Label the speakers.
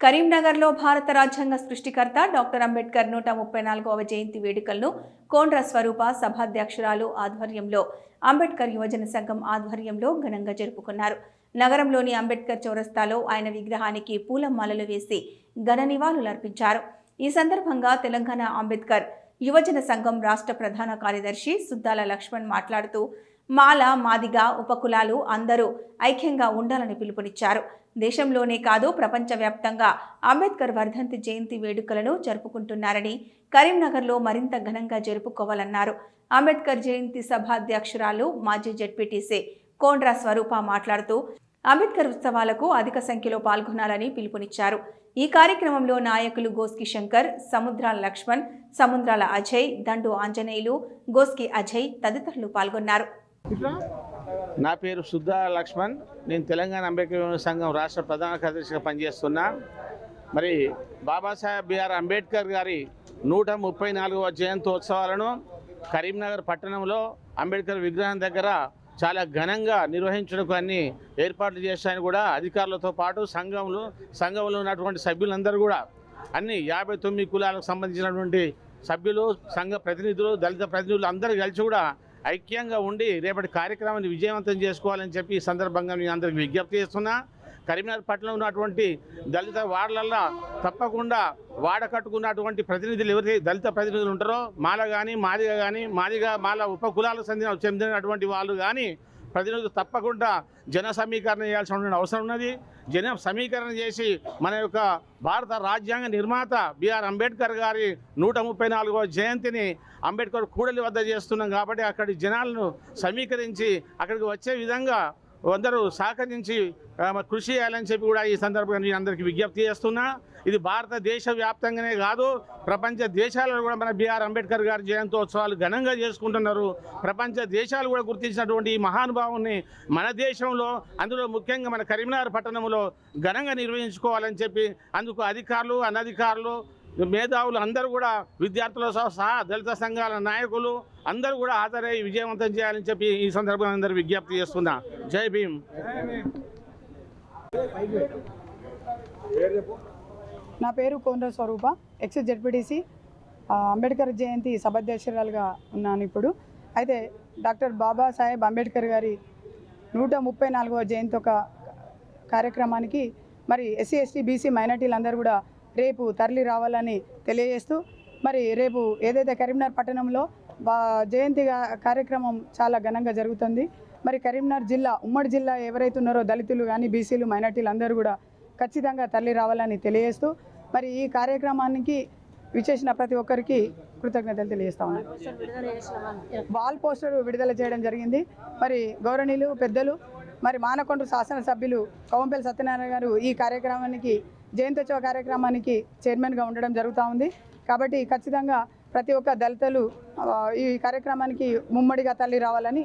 Speaker 1: కరీంనగర్లో భారత రాజ్యాంగ సృష్టికర్త డాక్టర్ అంబేద్కర్ 134వ జయంతి వేడుకలను కోండ్ర స్వరూప సభాధ్యక్షురాలు ఆధ్వర్యంలో అంబేద్కర్ యువజన సంఘం ఆధ్వర్యంలో ఘనంగా జరుపుకున్నారు. నగరంలోని అంబేద్కర్ చౌరస్తాలో ఆయన విగ్రహానికి పూలమాలలు వేసి ఘన నివాళులర్పించారు. ఈ సందర్భంగా తెలంగాణ అంబేద్కర్ యువజన సంఘం రాష్ట్ర ప్రధాన కార్యదర్శి సుద్దాల లక్ష్మణ్ మాట్లాడుతూ మాల, మాదిగ, ఉపకులాలు అందరూ ఐక్యంగా ఉండాలని పిలుపునిచ్చారు. దేశంలోనే కాదు ప్రపంచవ్యాప్తంగా అంబేద్కర్ వర్ధంతి జయంతి వేడుకలను జరుపుకుంటున్నారని, కరీంనగర్లో మరింత ఘనంగా జరుపుకోవాలన్నారు. అంబేద్కర్ జయంతి సభాధ్యక్షురాలు మాజీ జెడ్పీటీసీ కోండ్ర స్వరూప మాట్లాడుతూ అంబేద్కర్ ఉత్సవాలకు అధిక సంఖ్యలో పాల్గొనాలని పిలుపునిచ్చారు. ఈ కార్యక్రమంలో నాయకులు గోస్కి శంకర్, సముద్రాల లక్ష్మణ్, సముద్రాల అజయ్, దండు ఆంజనేయులు, గోస్కి అజయ్ తదితరులు పాల్గొన్నారు.
Speaker 2: నా పేరు సుద్దాల లక్ష్మణ్. నేను తెలంగాణ అంబేద్కర్ యువజన సంఘం రాష్ట్ర ప్రధాన కార్యదర్శిగా పనిచేస్తున్నా. మరి బాబాసాహెబ్ బిఆర్ అంబేద్కర్ గారి 134వ జయంతోత్సవాలను కరీంనగర్ పట్టణంలో అంబేద్కర్ విగ్రహం దగ్గర చాలా ఘనంగా నిర్వహించడానికి అన్ని ఏర్పాట్లు చేశాయని కూడా అధికారులతో పాటు సంఘంలో ఉన్నటువంటి సభ్యులందరూ కూడా అన్ని 59 కులాలకు సంబంధించినటువంటి సభ్యులు, సంఘ ప్రతినిధులు, దళిత ప్రతినిధులు అందరూ కలిసి కూడా ఐక్యంగా ఉండి రేపటి కార్యక్రమాన్ని విజయవంతం చేసుకోవాలని చెప్పి ఈ సందర్భంగా నేను అందరికి విజ్ఞప్తి చేస్తున్నా. కరీంనగర్ పట్టణంలో ఉన్నటువంటి దళిత వార్డులల్లో తప్పకుండా వాడ కట్టుకున్నటువంటి ప్రతినిధులు ఎవరైతే దళిత ప్రతినిధులు ఉంటారో, మాల కానీ మాదిగ మాల ఉపకులాలకు చెందినటువంటి వాళ్ళు కానీ ప్రతినిధులు తప్పకుండా జన సమీకరణ చేయాల్సిన అవసరం ఉన్నది. జన సమీకరణ చేసి మన యొక్క భారత రాజ్యాంగ నిర్మాత బిఆర్ అంబేద్కర్ గారి 134వ జయంతిని అంబేద్కర్ కూడలి వద్ద చేస్తున్నాం కాబట్టి అక్కడి జనాలను సమీకరించి అక్కడికి వచ్చే విధంగా అందరూ సహకరించి కృషి చేయాలని చెప్పి కూడా ఈ సందర్భంగా నేను అందరికీ విజ్ఞప్తి చేస్తున్నా. ఇది భారతదేశ వ్యాప్తంగానే కాదు, ప్రపంచ దేశాలలో కూడా మన బిఆర్ అంబేద్కర్ గారి జయంతోత్సవాలు ఘనంగా చేసుకుంటున్నారు. ప్రపంచ దేశాలు కూడా గుర్తించినటువంటి ఈ మహానుభావుని మన దేశంలో, అందులో ముఖ్యంగా మన కరీంనగర్ పట్టణంలో ఘనంగా నిర్వహించుకోవాలని చెప్పి అందుకు అధికారులు, అనధికారులు, మేధావులు అందరూ కూడా విద్యార్థులతో సహా దళిత సంఘాల నాయకులు అందరూ కూడా హాజరై విజయవంతం చేయాలని చెప్పి ఈ సందర్భంగా అందరూ విజ్ఞప్తి చేస్తున్నా. జై భీమ్.
Speaker 3: నా పేరు కోండ్ర స్వరూప, ఎక్స్ జెడ్పీటీసీ అంబేద్కర్ జయంతి సభాధ్యక్షురాలుగా ఉన్నాను ఇప్పుడు. అయితే డాక్టర్ బాబాసాహెబ్ అంబేద్కర్ గారి 134వ జయంతి ఒక కార్యక్రమానికి మరి ఎస్సీ, ఎస్టీ, బీసీ మైనార్టీలు అందరూ కూడా రేపు తరలి రావాలని తెలియజేస్తూ మరి రేపు ఏదైతే కరీంనగర్ పట్టణంలో జయంతి కార్యక్రమం చాలా ఘనంగా జరుగుతుంది. మరి కరీంనగర్ జిల్లా, ఉమ్మడి జిల్లా ఎవరైతే ఉన్నారో దళితులు కానీ బీసీలు, మైనార్టీలు అందరూ కూడా ఖచ్చితంగా తరలి రావాలని తెలియజేస్తూ మరి ఈ కార్యక్రమానికి విచ్చేసిన ప్రతి ఒక్కరికి కృతజ్ఞతలు తెలియజేస్తా ఉన్నాను. వాల్ పోస్టర్ విడుదల చేయడం జరిగింది. మరి గౌరవనీయులు పెద్దలు మరి మానకొండ శాసనసభ్యులు కవంపల్లి సత్యనారాయణ గారు ఈ కార్యక్రమానికి జయంతోత్సవ కార్యక్రమానికి చైర్మన్గా ఉండడం జరుగుతూ ఉంది. కాబట్టి ఖచ్చితంగా ప్రతి ఒక్క దళితులు ఈ కార్యక్రమానికి ముమ్మడిగా తరలి రావాలని